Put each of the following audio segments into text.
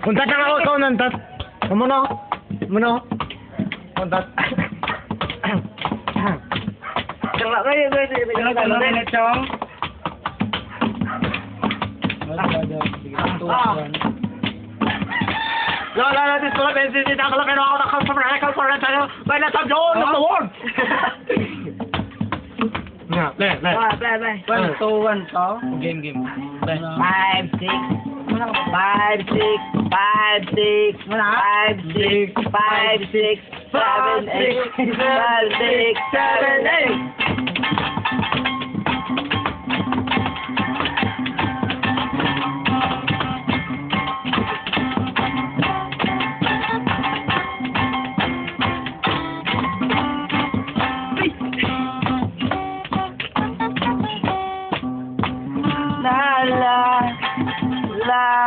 Untat na ako, ikaw nantat. Muna. Untat. Tara kayo, Chong. La, this one is the double of all the customer for it. But that's a John of the world. Yeah, play. 1, 2, 1, so. Game. 5, 6. 5, 6, 5, 6, 5, 6, 5, 6, 7, 8, 5, 6, 7, 8.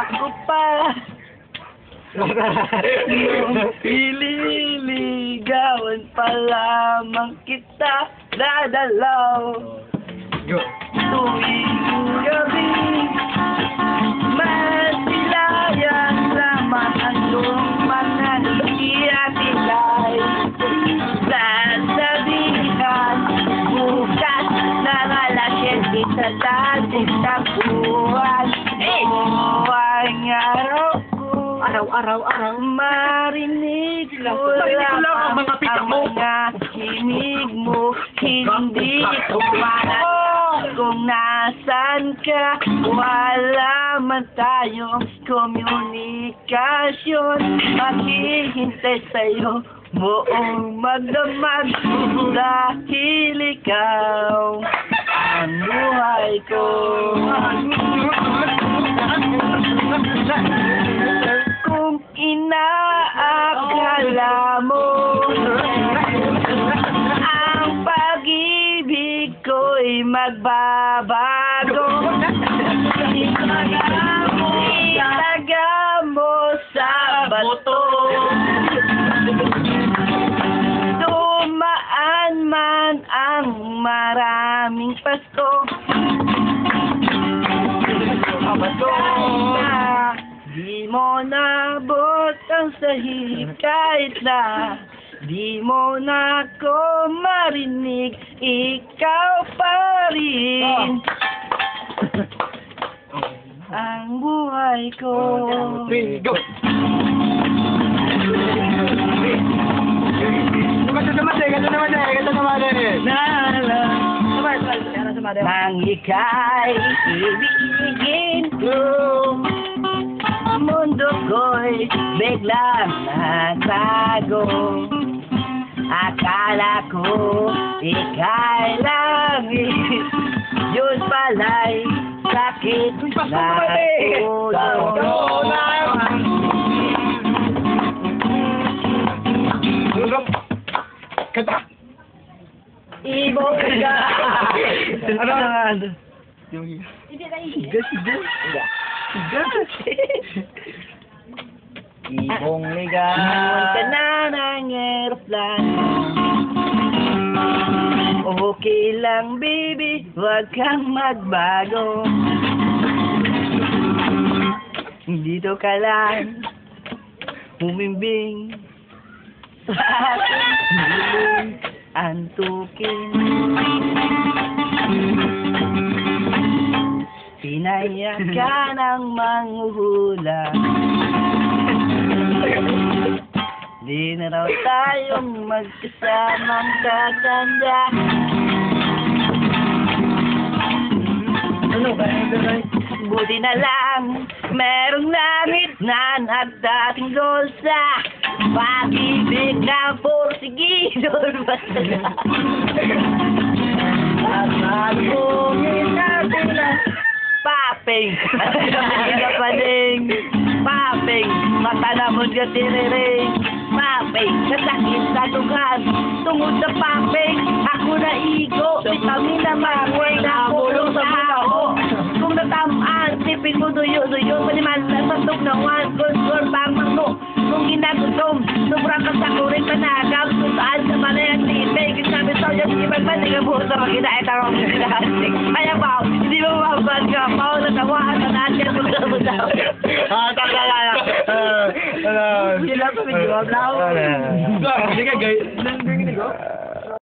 Ko pa ililigawan pa lamang kita dadalaw tuwing gabi masilayan lamang ang lumanan iyatilay sasabihan bukas na lalakyan kita dating tapuan araw-araw marinig ko lang ang mga himig mo, hindi ko malat kung nasan ka, wala man tayong komunikasyon, maghihintay sa'yo buong magdamag dahil ikaw ang buhay ko. Kung inaakala mo ang pag-ibig ko'y magbabago, itaga mo sa bato, dumaan man ang maraming pasto. Di mo nabot ang sahig kahit na di mo na ko marinig, ikaw pa rin ang buhay ko. Go! Ganto naman eh. Nang ika'y ibigin ko, mundo ko'y biglang nagbago. Akala ko ika'y langit, yun pala'y sakit na ulo. Kanta! Ibong ka! Ano? Ibong ligawan ka na ng aeroplano. Okay lang baby, huwag kang magbago. Dito ka lang humimbing sa aking antukin. Pinaya ka ng manghuhula, di na raw tayong magkasamang tatanda. Ano ba? Buti na lang merong langit na nagtatanggol sa pag-ibig na porsigido. At magpungin natin na papeng, kapaling, papeng, mata naman ka tiriring, papeng, kasakit sa lugar, tungod sa papeng, ako na igo, vitamin na maway na pulong sa ako. Kung natamaan, sipin mo duyo, paniman sa satok na one, good for bang mango. kong ginagutom. Sobrang kasakurin panagaw. Kung saan sa malay ang tibig. Sabi sa iyo, hindi magmanig ang buto. Magkinaita ko ang sinahasik. Kaya pa, hindi mo mabag ka. Pao na tawahan na natin. Magkabutaw. Tama. Sila pa, medyo ablaw. Sige, guys.